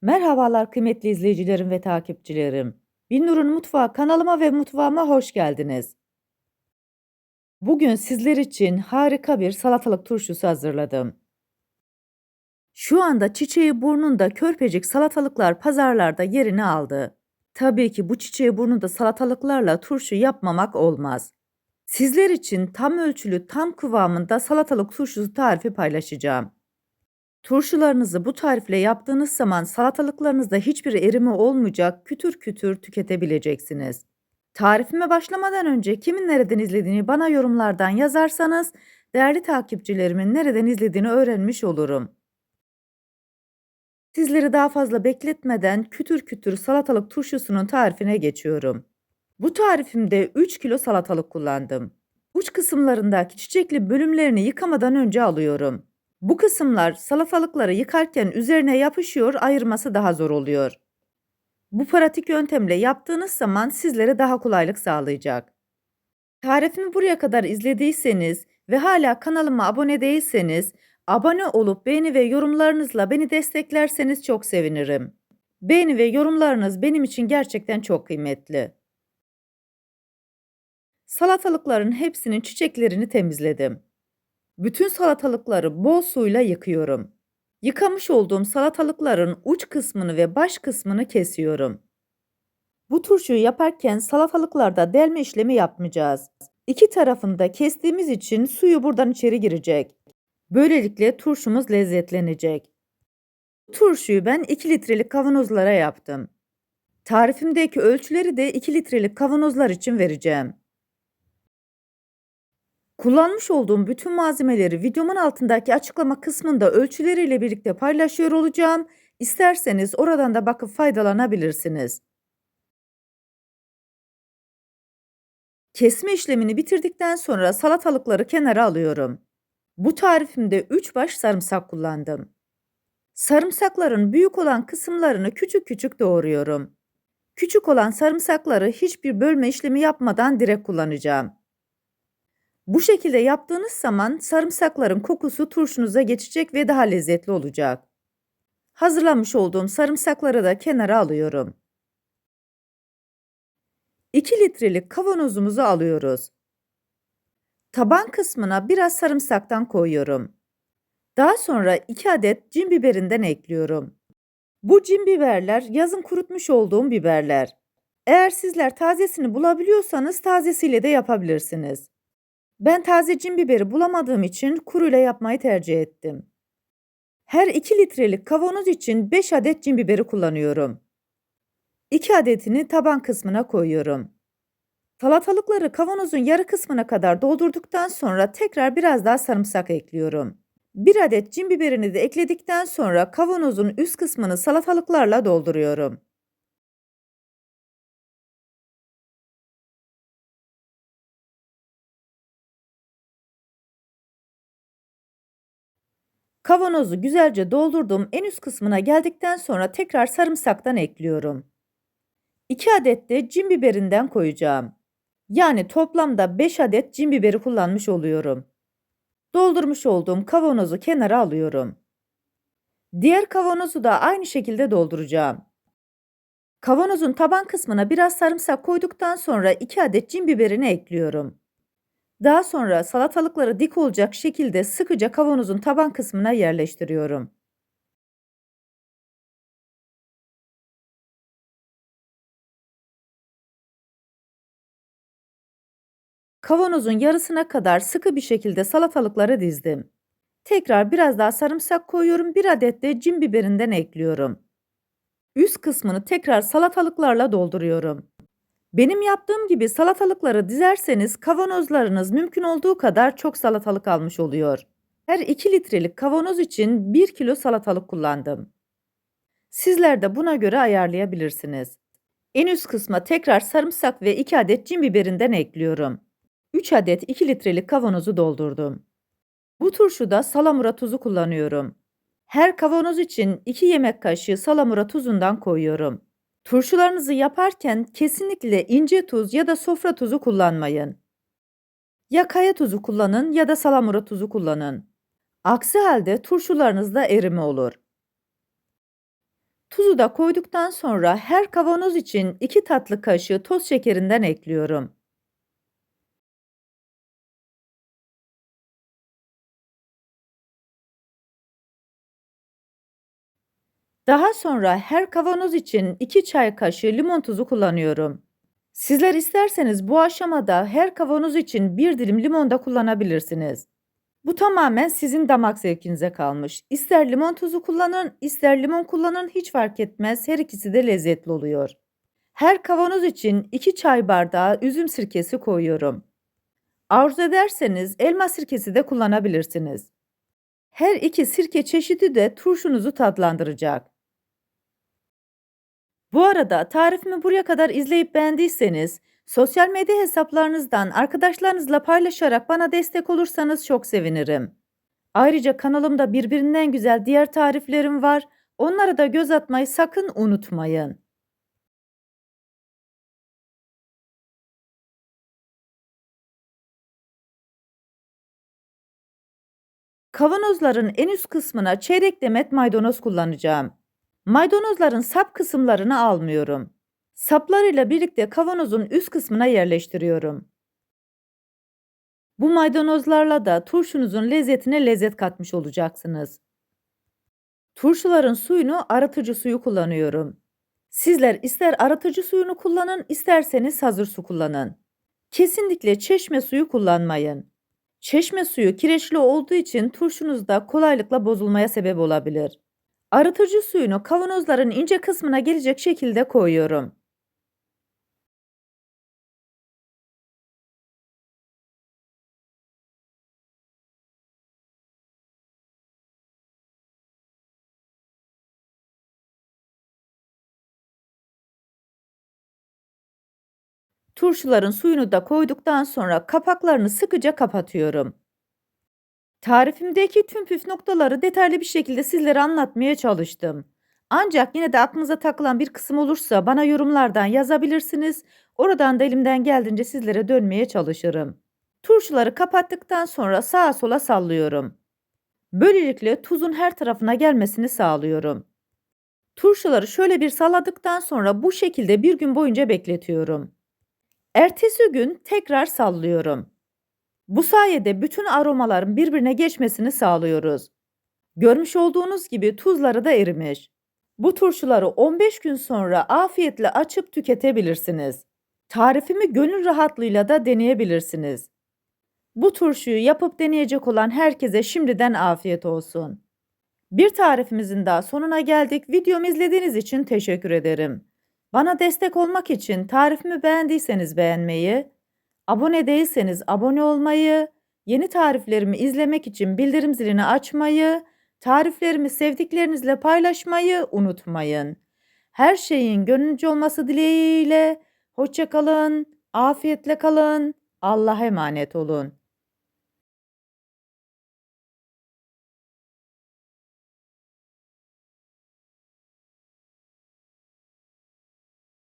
Merhabalar kıymetli izleyicilerim ve takipçilerim. Binnur'un Mutfağı kanalıma ve mutfağıma hoş geldiniz. Bugün sizler için harika bir salatalık turşusu hazırladım. Şu anda çiçeği burnunda körpecik salatalıklar pazarlarda yerini aldı. Tabii ki bu çiçeği burnunda salatalıklarla turşu yapmamak olmaz. Sizler için tam ölçülü, tam kıvamında salatalık turşusu tarifi paylaşacağım. Turşularınızı bu tarifle yaptığınız zaman salatalıklarınızda hiçbir erime olmayacak, kütür kütür tüketebileceksiniz. Tarifime başlamadan önce kimin nereden izlediğini bana yorumlardan yazarsanız değerli takipçilerimin nereden izlediğini öğrenmiş olurum. Sizleri daha fazla bekletmeden kütür kütür salatalık turşusunun tarifine geçiyorum. Bu tarifimde 3 kilo salatalık kullandım. Uç kısımlarındaki çiçekli bölümlerini yıkamadan önce alıyorum. Bu kısımlar salatalıkları yıkarken üzerine yapışıyor, ayırması daha zor oluyor. Bu pratik yöntemle yaptığınız zaman sizlere daha kolaylık sağlayacak. Tarifimi buraya kadar izlediyseniz ve hala kanalıma abone değilseniz, abone olup beğeni ve yorumlarınızla beni desteklerseniz çok sevinirim. Beğeni ve yorumlarınız benim için gerçekten çok kıymetli. Salatalıkların hepsinin çiçeklerini temizledim. Bütün salatalıkları bol suyla yıkıyorum. Yıkamış olduğum salatalıkların uç kısmını ve baş kısmını kesiyorum. Bu turşuyu yaparken salatalıklarda delme işlemi yapmayacağız. İki tarafını da kestiğimiz için suyu buradan içeri girecek. Böylelikle turşumuz lezzetlenecek. Turşuyu ben 2 litrelik kavanozlara yaptım. Tarifimdeki ölçüleri de 2 litrelik kavanozlar için vereceğim. Kullanmış olduğum bütün malzemeleri videomun altındaki açıklama kısmında ölçüleriyle birlikte paylaşıyor olacağım. İsterseniz oradan da bakıp faydalanabilirsiniz. Kesme işlemini bitirdikten sonra salatalıkları kenara alıyorum. Bu tarifimde 3 baş sarımsak kullandım. Sarımsakların büyük olan kısımlarını küçük küçük doğruyorum. Küçük olan sarımsakları hiçbir bölme işlemi yapmadan direkt kullanacağım. Bu şekilde yaptığınız zaman sarımsakların kokusu turşunuza geçecek ve daha lezzetli olacak. Hazırlamış olduğum sarımsakları da kenara alıyorum. 2 litrelik kavanozumuzu alıyoruz. Taban kısmına biraz sarımsaktan koyuyorum. Daha sonra 2 adet cin biberinden ekliyorum. Bu cin biberler yazın kurutmuş olduğum biberler. Eğer sizler tazesini bulabiliyorsanız tazesiyle de yapabilirsiniz. Ben taze cin biberi bulamadığım için kuruyla yapmayı tercih ettim. Her 2 litrelik kavanoz için 5 adet cin biberi kullanıyorum. 2 adetini taban kısmına koyuyorum. Salatalıkları kavanozun yarı kısmına kadar doldurduktan sonra tekrar biraz daha sarımsak ekliyorum. 1 adet cin biberini de ekledikten sonra kavanozun üst kısmını salatalıklarla dolduruyorum. Kavanozu güzelce doldurdum. En üst kısmına geldikten sonra tekrar sarımsaktan ekliyorum. 2 adet de cin biberinden koyacağım. Yani toplamda 5 adet cin biberi kullanmış oluyorum. Doldurmuş olduğum kavanozu kenara alıyorum. Diğer kavanozu da aynı şekilde dolduracağım. Kavanozun taban kısmına biraz sarımsak koyduktan sonra 2 adet cin biberini ekliyorum. Daha sonra salatalıkları dik olacak şekilde sıkıca kavanozun taban kısmına yerleştiriyorum. Kavanozun yarısına kadar sıkı bir şekilde salatalıkları dizdim. Tekrar biraz daha sarımsak koyuyorum, bir adet de cin biberinden ekliyorum. Üst kısmını tekrar salatalıklarla dolduruyorum. Benim yaptığım gibi salatalıkları dizerseniz kavanozlarınız mümkün olduğu kadar çok salatalık almış oluyor. Her 2 litrelik kavanoz için 1 kilo salatalık kullandım. Sizler de buna göre ayarlayabilirsiniz. En üst kısma tekrar sarımsak ve 2 adet cin biberinden ekliyorum. 3 adet 2 litrelik kavanozu doldurdum. Bu turşuda salamura tuzu kullanıyorum. Her kavanoz için 2 yemek kaşığı salamura tuzundan koyuyorum. Turşularınızı yaparken kesinlikle ince tuz ya da sofra tuzu kullanmayın. Ya kaya tuzu kullanın ya da salamura tuzu kullanın. Aksi halde turşularınızda erime olur. Tuzu da koyduktan sonra her kavanoz için 2 tatlı kaşığı toz şekerinden ekliyorum. Daha sonra her kavanoz için 2 çay kaşığı limon tuzu kullanıyorum. Sizler isterseniz bu aşamada her kavanoz için bir dilim limon da kullanabilirsiniz. Bu tamamen sizin damak zevkinize kalmış. İster limon tuzu kullanın, ister limon kullanın hiç fark etmez. Her ikisi de lezzetli oluyor. Her kavanoz için 2 çay bardağı üzüm sirkesi koyuyorum. Arzu ederseniz elma sirkesi de kullanabilirsiniz. Her iki sirke çeşidi de turşunuzu tatlandıracak. Bu arada tarifimi buraya kadar izleyip beğendiyseniz, sosyal medya hesaplarınızdan arkadaşlarınızla paylaşarak bana destek olursanız çok sevinirim. Ayrıca kanalımda birbirinden güzel diğer tariflerim var. Onlara da göz atmayı sakın unutmayın. Kavanozların en üst kısmına çeyrek demet maydanoz kullanacağım. Maydanozların sap kısımlarını almıyorum. Saplarıyla birlikte kavanozun üst kısmına yerleştiriyorum. Bu maydanozlarla da turşunuzun lezzetine lezzet katmış olacaksınız. Turşuların suyunu arıtıcı suyu kullanıyorum. Sizler ister arıtıcı suyunu kullanın, isterseniz hazır su kullanın. Kesinlikle çeşme suyu kullanmayın. Çeşme suyu kireçli olduğu için turşunuzda kolaylıkla bozulmaya sebep olabilir. Arıtıcı suyunu kavanozların ince kısmına gelecek şekilde koyuyorum. Turşuların suyunu da koyduktan sonra kapaklarını sıkıca kapatıyorum. Tarifimdeki tüm püf noktaları detaylı bir şekilde sizlere anlatmaya çalıştım. Ancak yine de aklınıza takılan bir kısım olursa bana yorumlardan yazabilirsiniz. Oradan da elimden geldiğince sizlere dönmeye çalışırım. Turşuları kapattıktan sonra sağa sola sallıyorum. Böylelikle tuzun her tarafına gelmesini sağlıyorum. Turşuları şöyle bir salladıktan sonra bu şekilde bir gün boyunca bekletiyorum. Ertesi gün tekrar sallıyorum. Bu sayede bütün aromaların birbirine geçmesini sağlıyoruz. Görmüş olduğunuz gibi tuzları da erimiş. Bu turşuları 15 gün sonra afiyetle açıp tüketebilirsiniz. Tarifimi gönül rahatlığıyla da deneyebilirsiniz. Bu turşuyu yapıp deneyecek olan herkese şimdiden afiyet olsun. Bir tarifimizin daha sonuna geldik. Videomu izlediğiniz için teşekkür ederim. Bana destek olmak için tarifimi beğendiyseniz beğenmeyi, abone değilseniz abone olmayı, yeni tariflerimi izlemek için bildirim zilini açmayı, tariflerimi sevdiklerinizle paylaşmayı unutmayın. Her şeyin gönlünüzce olması dileğiyle, hoşça kalın, afiyetle kalın, Allah'a emanet olun.